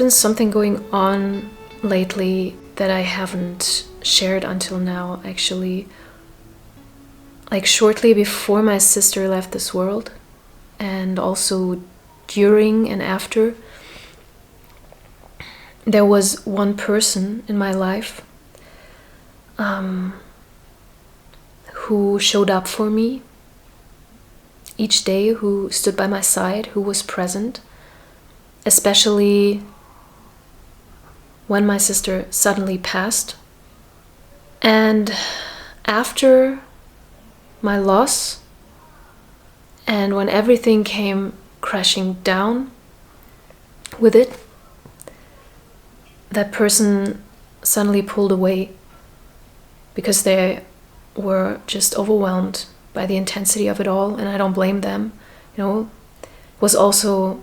been something going on lately that I haven't shared until now, actually. Like shortly before my sister left this world, and also during and after, there was one person in my life who showed up for me each day, who stood by my side, who was present, especially when my sister suddenly passed. And after my loss, and when everything came crashing down with it, that person suddenly pulled away because they were just overwhelmed by the intensity of it all, and I don't blame them. It was also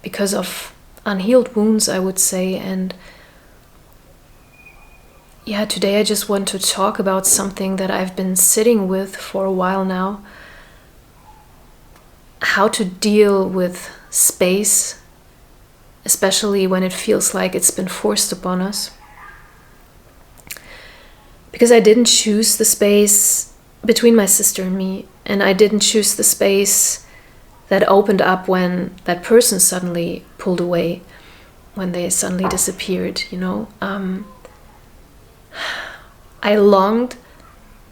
because of unhealed wounds, I would say. And yeah, today I just want to talk about something that I've been sitting with for a while now. How to deal with space, especially when it feels like it's been forced upon us. Because I didn't choose the space between my sister and me, and I didn't choose the space that opened up when that person suddenly pulled away, when they suddenly disappeared, I longed,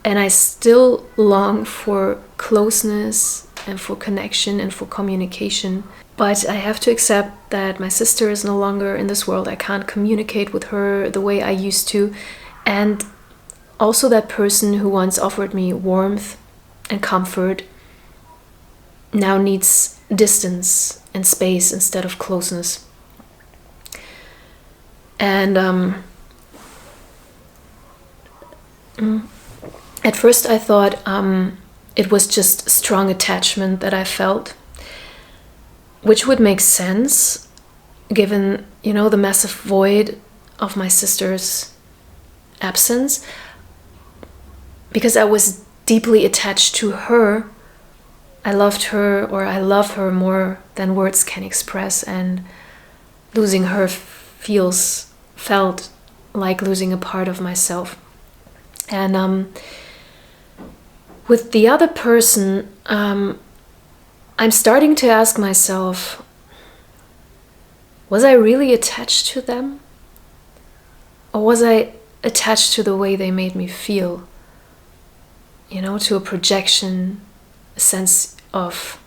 and I still long for closeness and for connection and for communication. But I have to accept that my sister is no longer in this world. I can't communicate with her the way I used to. And also that person who once offered me warmth and comfort now needs distance and space instead of closeness. And at first I thought it was just strong attachment that I felt, which would make sense given, the massive void of my sister's absence, because I was deeply attached to her. I loved her, or I love her more than words can express, and losing her felt like losing a part of myself. And with the other person, I'm starting to ask myself, was I really attached to them? Or was I attached to the way they made me feel? To a projection, a sense of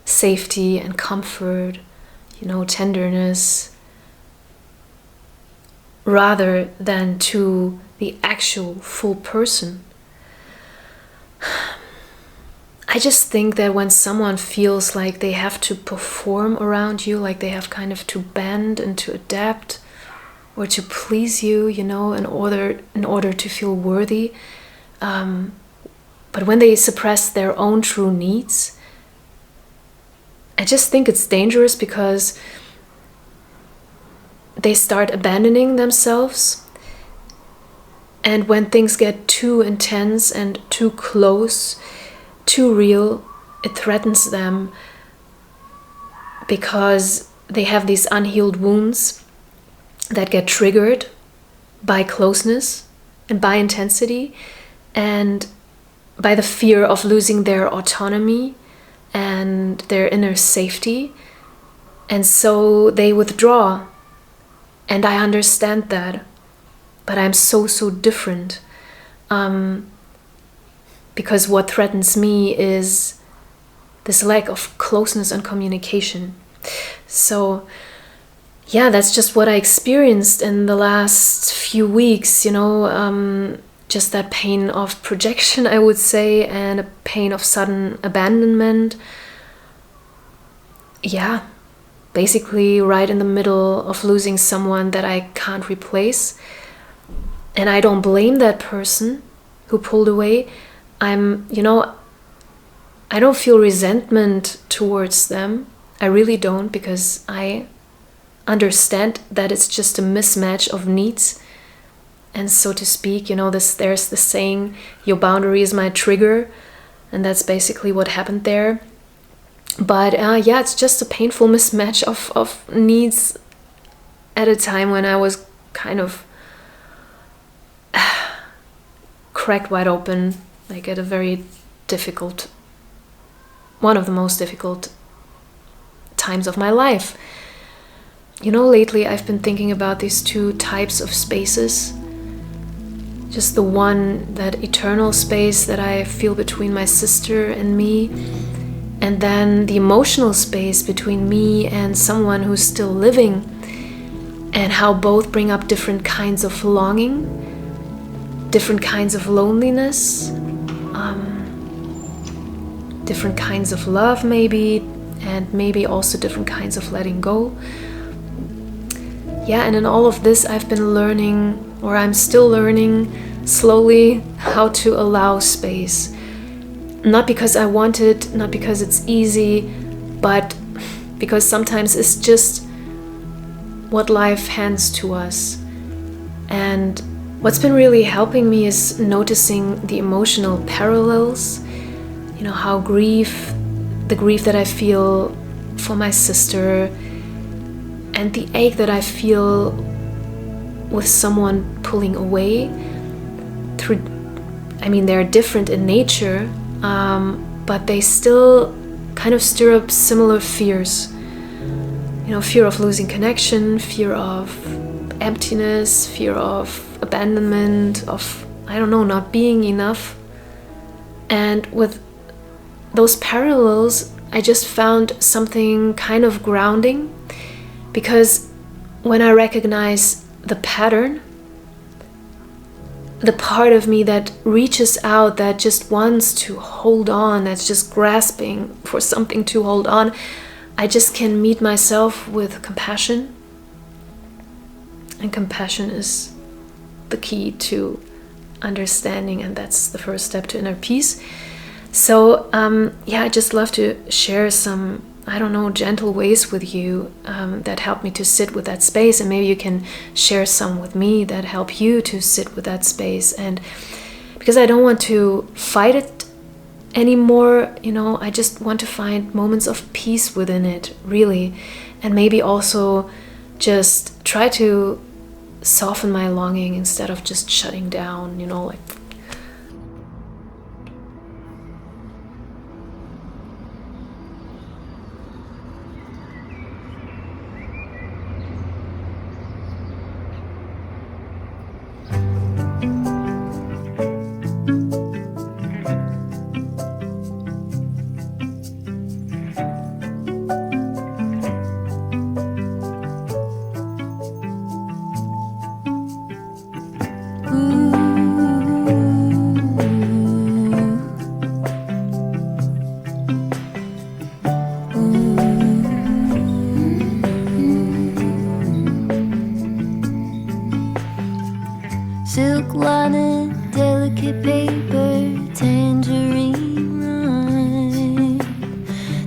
safety and comfort, tenderness, rather than to the actual full person. I just think that when someone feels like they have to perform around you, like they have kind of to bend and to adapt or to please you, in order to feel worthy, but when they suppress their own true needs, I just think it's dangerous, because they start abandoning themselves. And when things get too intense and too close, too real, it threatens them, because they have these unhealed wounds that get triggered by closeness and by intensity, and by the fear of losing their autonomy and their inner safety. And so they withdraw. And I understand that. But I'm so different. Because what threatens me is this lack of closeness and communication. So yeah, that's just what I experienced in the last few weeks, just that pain of projection, I would say, and a pain of sudden abandonment. Yeah, basically right in the middle of losing someone that I can't replace. And I don't blame that person who pulled away. I don't feel resentment towards them. I really don't, because I understand that it's just a mismatch of needs. And so to speak, there's the saying, your boundary is my trigger. And that's basically what happened there. But yeah, it's just a painful mismatch of needs at a time when I was kind of cracked wide open, like at a very difficult, one of the most difficult times of my life. You know, lately I've been thinking about these two types of spaces. Just the one, that eternal space that I feel between my sister and me, and then the emotional space between me and someone who's still living, and how both bring up different kinds of longing, different kinds of loneliness, different kinds of love maybe, and maybe also different kinds of letting go. Yeah, and in all of this I've been learning, or I'm still learning slowly, how to allow space. Not because I want it, not because it's easy, but because sometimes it's just what life hands to us. And what's been really helping me is noticing the emotional parallels. You know, how the grief that I feel for my sister, and the ache that I feel with someone pulling away through, I mean, they're different in nature, but they still kind of stir up similar fears. You know, fear of losing connection, fear of emptiness, fear of abandonment, of, I don't know, not being enough. And with those parallels, I just found something kind of grounding, because when I recognize the pattern, the part of me that reaches out, that just wants to hold on, that's just grasping for something to hold on, I just can meet myself with compassion. And compassion is the key to understanding, and that's the first step to inner peace. So I just love to share some, I don't know, gentle ways with you that help me to sit with that space, and maybe you can share some with me that help you to sit with that space. And because I don't want to fight it anymore, you know, I just want to find moments of peace within it, really, and maybe also just try to soften my longing instead of just shutting down, you know, like. Silk lining, delicate paper, tangerine rind,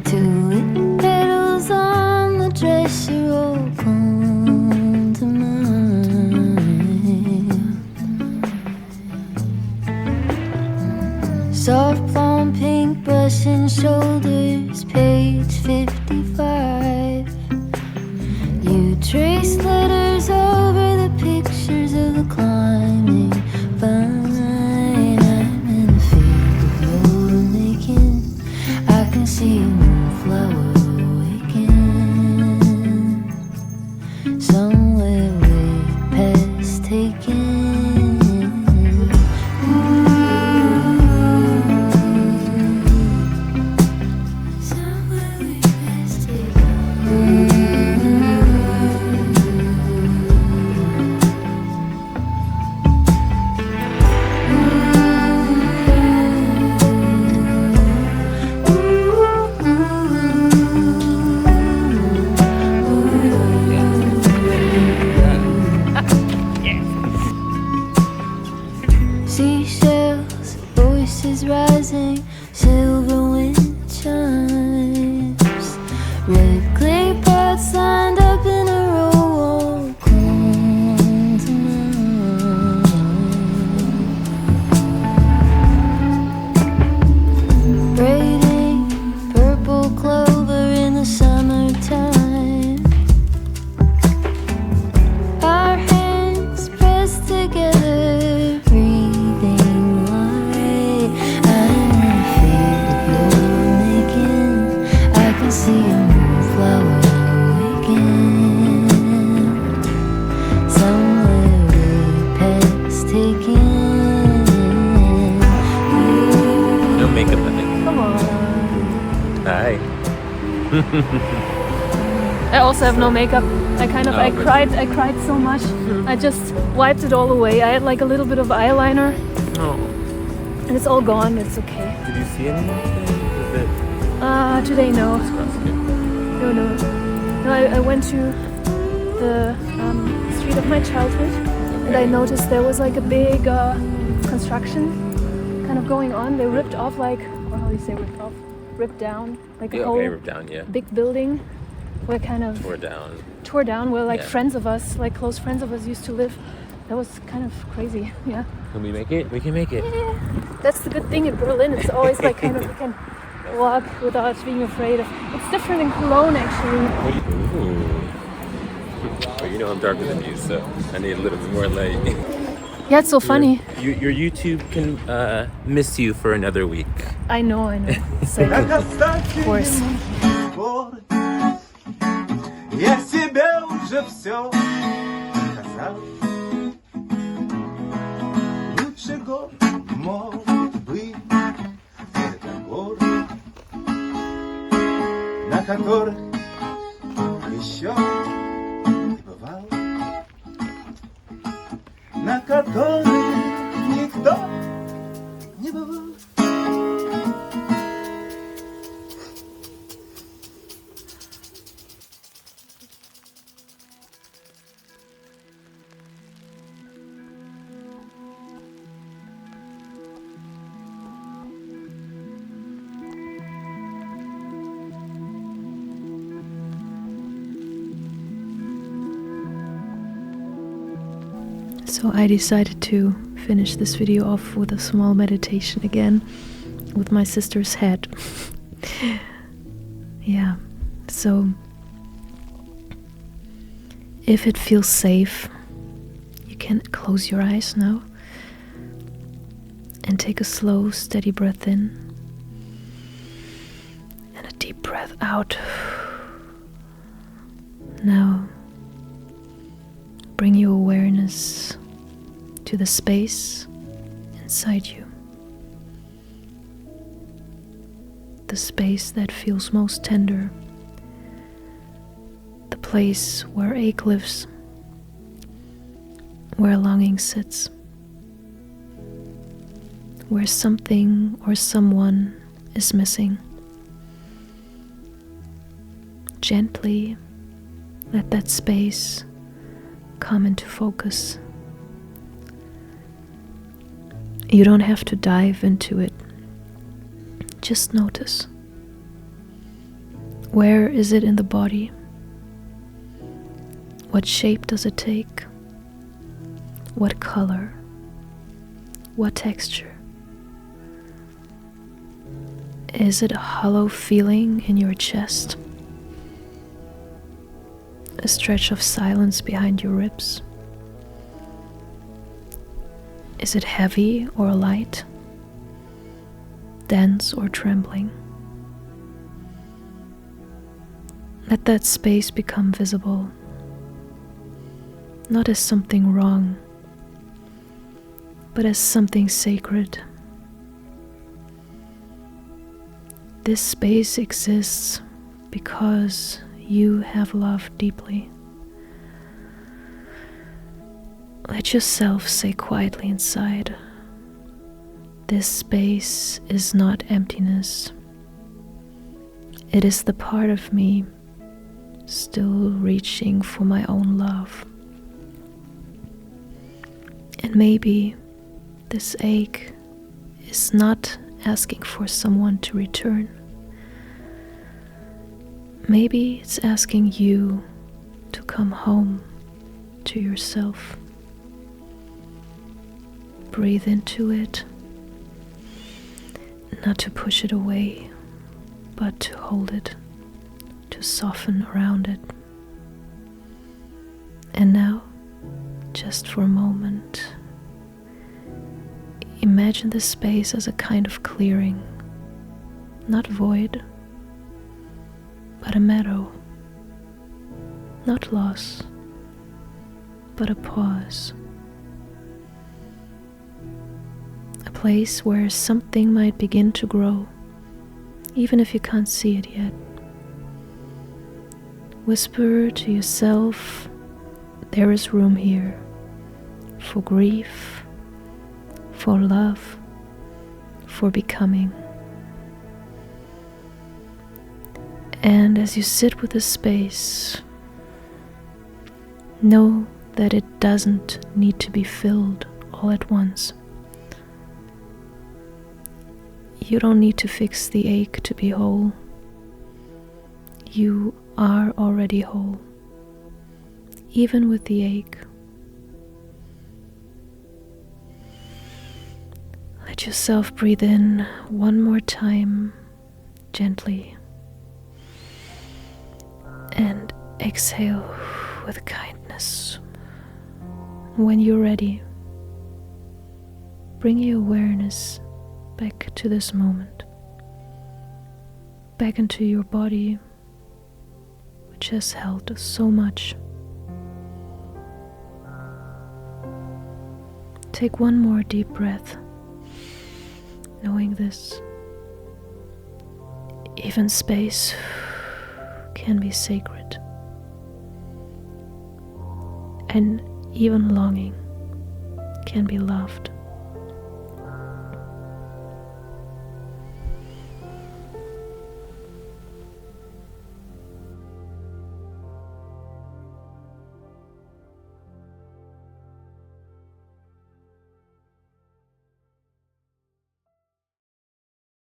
tulip petals on the dresser all come to mind. Soft blonde pink brush and shoulders, page 55. You trace letters over the pictures of the climbing vine. I'm in a field of your making. I can see a moonflower awaken somewhere way past taken. Somewhere way past taken. Seashells, voices rising, silver wind chimes. Red clay pots lined up in a row all come to mind. Braiding purple clover in the summertime. makeup, I think. Come on. Hi. I also have no makeup. I but- cried so much. I just wiped it all away. I had like a little bit of eyeliner Oh. and it's all gone. It's okay. Did you see anything today? Was it Today no. disgusting? No. I went to the street of my childhood and I noticed there was like a big construction kind of going on. They ripped off like, or how do you say ripped off? Ripped down like a Yeah, whole okay, ripped down, yeah. big building where kind of Tore down. where like Yeah. friends of us, like close friends of us used to live. That was kind of crazy. Yeah. Can we make it? We can make it. Yeah. That's the good thing in Berlin. It's always like kind of you can walk without being afraid of. It's different in Cologne actually. Ooh. Well, you know I'm darker than you, so I need a little bit more light. Yeah, it's so funny. Your YouTube can miss you for another week. I know. So, of course. Я себе уже все сказал. Лучший год может быть это горы, на которых еще не бывал, на которых никто не бывал. So I decided to finish this video off with a small meditation again with my sister's head. Yeah, so if it feels safe, you can close your eyes now and take a slow, steady breath in and a deep breath out. Now bring your awareness to the space inside you. The space that feels most tender. The place where ache lives. Where longing sits. Where something or someone is missing. Gently let that space come into focus. You don't have to dive into it. Just notice. Where is it in the body? What shape does it take? What color? What texture? Is it a hollow feeling in your chest? A stretch of silence behind your ribs? Is it heavy or light? Dense or trembling? Let that space become visible, not as something wrong, but as something sacred. This space exists because you have loved deeply. Let yourself say quietly inside, this space is not emptiness. It is the part of me still reaching for my own love. And maybe this ache is not asking for someone to return. Maybe it's asking you to come home to yourself. Breathe into it, not to push it away, but to hold it, to soften around it. And now, just for a moment, imagine the space as a kind of clearing, not void, but a meadow, not loss, but a pause. A place where something might begin to grow, even if you can't see it yet. Whisper to yourself, there is room here for grief, for love, for becoming. And as you sit with the space, know that it doesn't need to be filled all at once. You don't need to fix the ache to be whole. You are already whole, even with the ache. Let yourself breathe in one more time, gently, and exhale with kindness. When you're ready, bring your awareness back to this moment, back into your body, which has held so much. Take one more deep breath, knowing this. Even space can be sacred, and even longing can be loved.